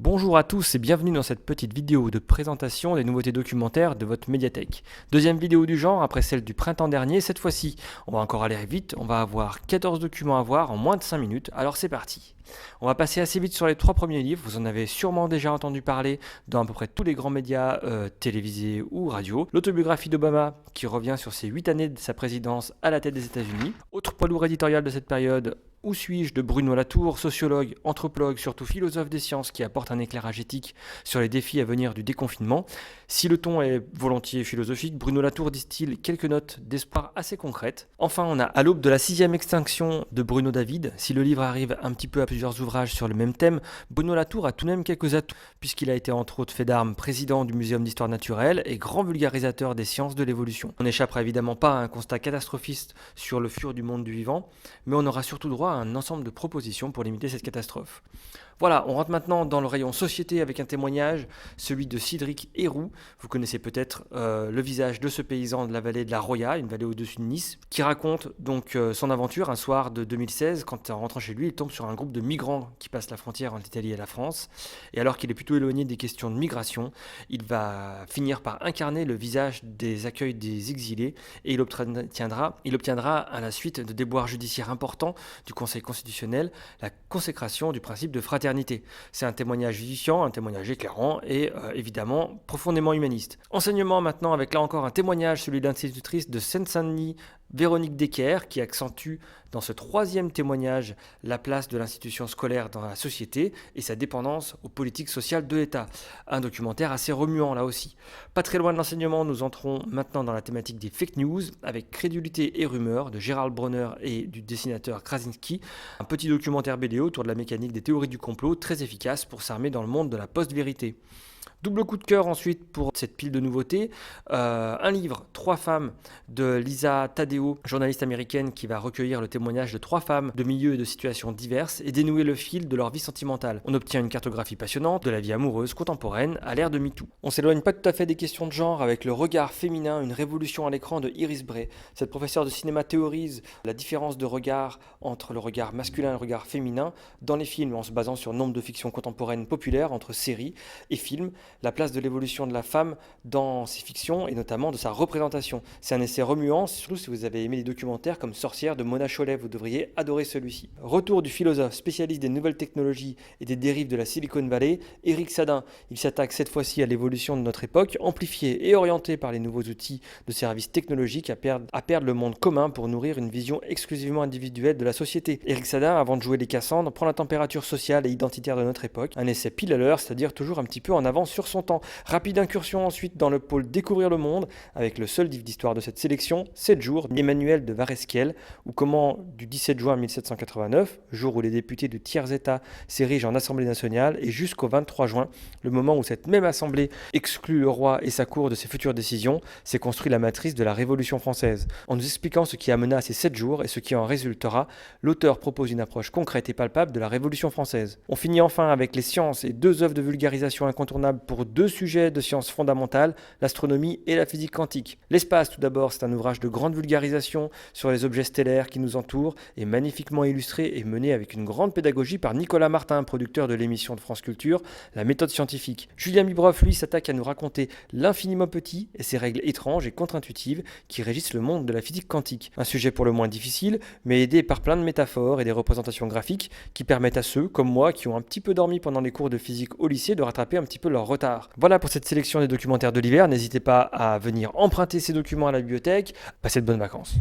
Bonjour à tous et bienvenue dans cette petite vidéo de présentation des nouveautés documentaires de votre médiathèque. Deuxième vidéo du genre après celle du printemps dernier. Cette fois-ci, on va encore aller vite, on va avoir 14 documents à voir en moins de 5 minutes, alors c'est parti. On va passer assez vite sur les 3 premiers livres, vous en avez sûrement déjà entendu parler dans à peu près tous les grands médias télévisés ou radio. L'autobiographie d'Obama qui revient sur ses 8 années de sa présidence à la tête des États-Unis. Autre poids lourd éditorial de cette période, Où suis-je de Bruno Latour, sociologue, anthropologue, surtout philosophe des sciences qui apporte un éclairage éthique sur les défis à venir du déconfinement. Si le ton est volontiers philosophique, Bruno Latour distille quelques notes d'espoir assez concrètes. Enfin, on a À l'aube de la 6e extinction de Bruno David. Si le livre arrive un petit peu à plusieurs ouvrages sur le même thème, Bruno Latour a tout de même quelques atouts, puisqu'il a été entre autres fait d'armes président du Muséum d'histoire naturelle et grand vulgarisateur des sciences de l'évolution. On n'échappera évidemment pas à un constat catastrophiste sur le futur du monde du vivant, mais on aura surtout droit à un ensemble de propositions pour limiter cette catastrophe. Voilà, on rentre maintenant dans le rayon société avec un témoignage, celui de Cédric Héroux. Vous connaissez peut-être le visage de ce paysan de la vallée de la Roya, une vallée au-dessus de Nice, qui raconte donc son aventure un soir de 2016, quand en rentrant chez lui, il tombe sur un groupe de migrants qui passent la frontière entre l'Italie et la France. Et alors qu'il est plutôt éloigné des questions de migration, il va finir par incarner le visage des accueils des exilés et il obtiendra à la suite de déboires judiciaires importants du Conseil constitutionnel la consécration du principe de fraternité. C'est un témoignage vivifiant, un témoignage éclairant et évidemment profondément humaniste. Enseignement maintenant avec là encore un témoignage, celui d'institutrice de Seine-Saint-Denis, Véronique Decker, qui accentue dans ce 3e témoignage la place de l'institution scolaire dans la société et sa dépendance aux politiques sociales de l'État. Un documentaire assez remuant là aussi. Pas très loin de l'enseignement, nous entrons maintenant dans la thématique des fake news avec Crédulité et rumeurs de Gérald Bronner et du dessinateur Krasinski. Un petit documentaire BD autour de la mécanique des théories du complot, très efficace pour s'armer dans le monde de la post-vérité. Double coup de cœur ensuite pour cette pile de nouveautés. Un livre, 3 femmes, de Lisa Taddeo, journaliste américaine qui va recueillir le témoignage de 3 femmes de milieux et de situations diverses et dénouer le fil de leur vie sentimentale. On obtient une cartographie passionnante de la vie amoureuse contemporaine à l'ère de MeToo. On s'éloigne pas tout à fait des questions de genre avec Le regard féminin, une révolution à l'écran de Iris Bray. Cette professeure de cinéma théorise la différence de regard entre le regard masculin et le regard féminin dans les films en se basant sur nombre de fictions contemporaines populaires entre séries et films, la place de l'évolution de la femme dans ces fictions et notamment de sa représentation. C'est un essai remuant, surtout si vous avez aimé les documentaires comme Sorcière de Mona Chollet, vous devriez adorer celui-ci. Retour du philosophe spécialiste des nouvelles technologies et des dérives de la Silicon Valley, Éric Sadin. Il s'attaque cette fois-ci à l'évolution de notre époque, amplifiée et orientée par les nouveaux outils de services technologiques à perdre le monde commun pour nourrir une vision exclusivement individuelle de la société. Éric Sadin, avant de jouer les Cassandres, prend la température sociale et identitaire de notre époque, un essai pile à l'heure, c'est-à-dire toujours un petit peu en avance sur son temps. Rapide incursion ensuite dans le pôle Découvrir le monde, avec le seul livre d'histoire de cette sélection, 7 jours, Emmanuel de Varesquiel, ou comment du 17 juin 1789, jour où les députés de tiers états s'érigent en Assemblée nationale, et jusqu'au 23 juin, le moment où cette même Assemblée exclut le roi et sa cour de ses futures décisions, s'est construit la matrice de la Révolution française. En nous expliquant ce qui amena à ces 7 jours et ce qui en résultera, l'auteur propose une approche concrète et palpable de la Révolution française. On finit enfin avec les sciences et 2 œuvres de vulgarisation incontournables pour 2 sujets de sciences fondamentales, l'astronomie et la physique quantique. L'espace, tout d'abord, c'est un ouvrage de grande vulgarisation sur les objets stellaires qui nous entourent, et magnifiquement illustré et mené avec une grande pédagogie par Nicolas Martin, producteur de l'émission de France Culture, La méthode scientifique. Julien Bibroff, lui, s'attaque à nous raconter l'infiniment petit et ses règles étranges et contre-intuitives qui régissent le monde de la physique quantique. Un sujet pour le moins difficile, mais aidé par plein de métaphores et des représentations graphiques qui permettent à ceux, comme moi, qui ont un petit peu dormi pendant les cours de physique au lycée, de rattraper un petit peu leur retard. Voilà pour cette sélection des documentaires de l'hiver. N'hésitez pas à venir emprunter ces documents à la bibliothèque. Passez de bonnes vacances.